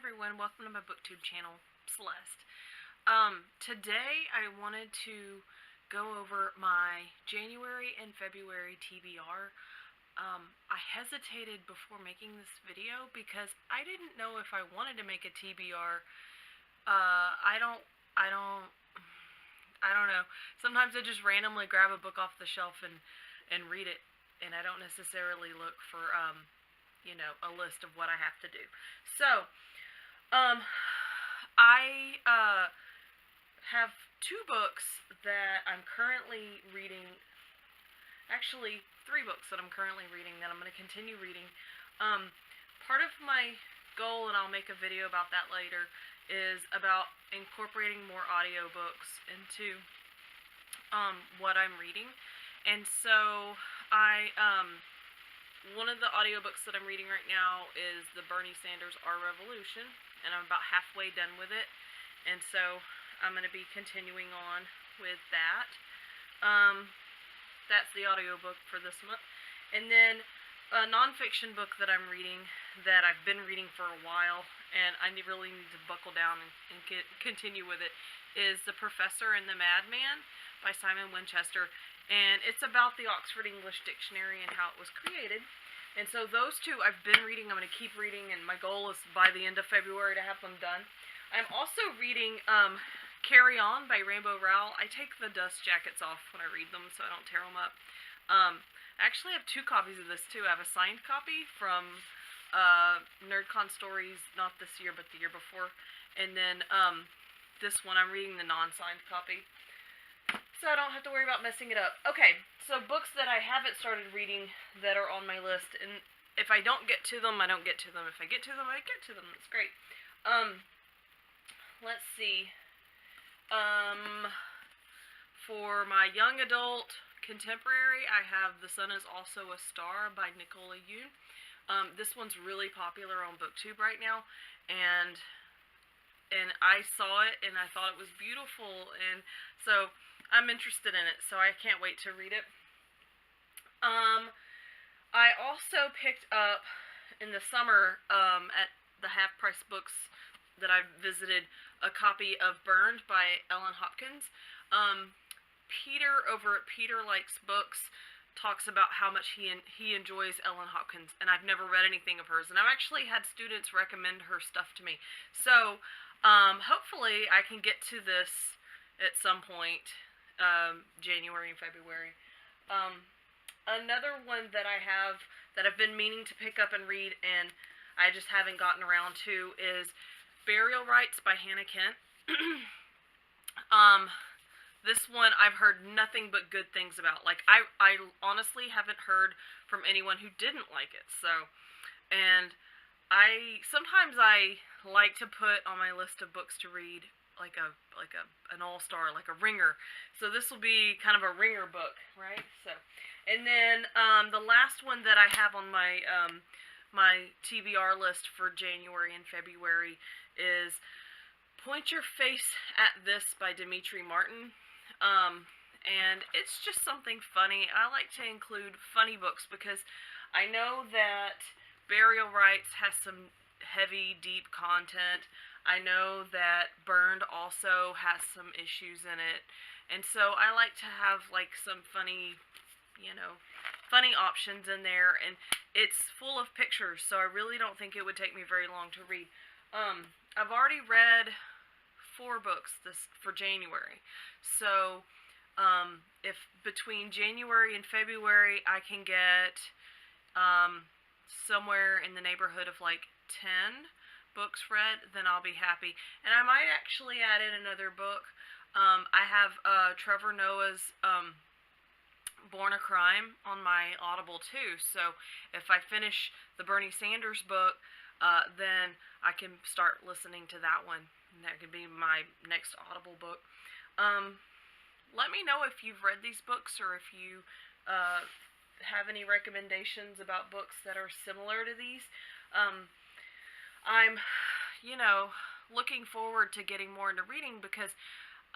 everyone, welcome to my booktube channel, Celeste. Today I wanted to go over my January and February TBR. I hesitated before making this video because I didn't know if I wanted to make a TBR. I don't know. Sometimes I just randomly grab a book off the shelf and read it, and I don't necessarily look for, a list of what I have to do. So, I have two books that I'm currently reading. Actually, three books that I'm currently reading that I'm going to continue reading. Part of my goal, and I'll make a video about that later, is about incorporating more audiobooks into what I'm reading. And so one of the audiobooks that I'm reading right now is the Bernie Sanders Our Revolution, and I'm about halfway done with it, and so I'm going to be continuing on with that. That's the audiobook for this month. And then a nonfiction book that I'm reading that I've been reading for a while, and I really need to buckle down and continue with it, is The Professor and the Madman by Simon Winchester. And it's about the Oxford English Dictionary and how it was created. And so those two I've been reading. I'm going to keep reading, and my goal is by the end of February to have them done. I'm also reading Carry On by Rainbow Rowell. I take the dust jackets off when I read them so I don't tear them up. I actually have two copies of this too. I have a signed copy from NerdCon Stories, not this year but the year before. And then this one I'm reading the non-signed copy, so I don't have to worry about messing it up. Okay, so books that I haven't started reading that are on my list, and if I don't get to them, I don't get to them. If I get to them, I get to them. That's great. Let's see. For my young adult contemporary, I have The Sun Is Also a Star by Nicola Yoon. This one's really popular on BookTube right now, and I saw it, and I thought it was beautiful, and so I'm interested in it, so I can't wait to read it. I also picked up in the summer at the Half Price Books that I visited a copy of Burned by Ellen Hopkins. Peter over at Peter Likes Books talks about how much he enjoys Ellen Hopkins, and I've never read anything of hers, and I've actually had students recommend her stuff to me. So hopefully I can get to this at some point, January and February. Another one that I have that I've been meaning to pick up and read, and I just haven't gotten around to, is Burial Rites by Hannah Kent. This one I've heard nothing but good things about. Like, I honestly haven't heard from anyone who didn't like it. So, and sometimes I like to put on my list of books to read an all-star, like a ringer. So this will be kind of a ringer book, right? So, and then the last one that I have on my my TBR list for January and February is Point Your Face at This by Dimitri Martin. And it's just something funny. I like to include funny books because I know that Burial Rites has some heavy, deep content. I know that Burned also has some issues in it. And so I like to have like some funny, funny options in there, and it's full of pictures, so I really don't think it would take me very long to read. I've already read 4 books for January, so if between January and February I can get somewhere in the neighborhood of like 10 books read, then I'll be happy. And I might actually add in another book. I have Trevor Noah's Born a Crime on my Audible too, so if I finish the Bernie Sanders book, then I can start listening to that one, and that could be my next Audible book. Let me know if you've read these books, or if you have any recommendations about books that are similar to these. I'm looking forward to getting more into reading because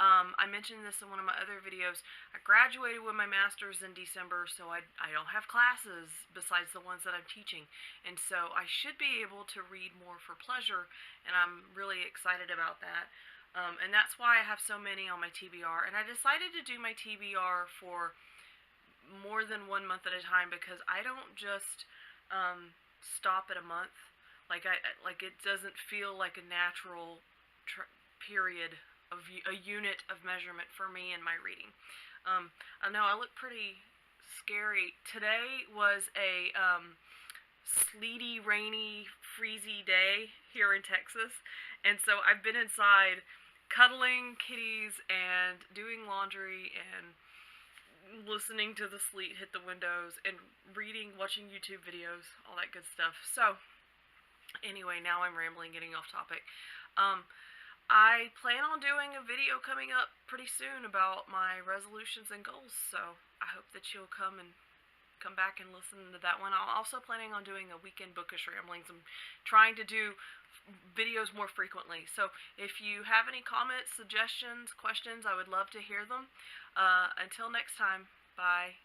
I mentioned this in one of my other videos. I graduated with my master's in December, so I don't have classes besides the ones that I'm teaching. And so I should be able to read more for pleasure, and I'm really excited about that. And that's why I have so many on my TBR. And I decided to do my TBR for more than 1 month at a time because I don't just stop at a month. Like it doesn't feel like a natural period of a unit of measurement for me in my reading. I know I look pretty scary. Today was a sleety, rainy, freezy day here in Texas, and so I've been inside cuddling kitties and doing laundry and listening to the sleet hit the windows and reading, watching YouTube videos, all that good stuff. So, anyway, now I'm rambling, getting off topic. Um, I plan on doing a video coming up pretty soon about my resolutions and goals, so I hope that you'll come back and listen to that one. I'm also planning on doing a weekend bookish ramblings. I'm trying to do videos more frequently. So if you have any comments, suggestions, questions, I would love to hear them. Until next time, bye.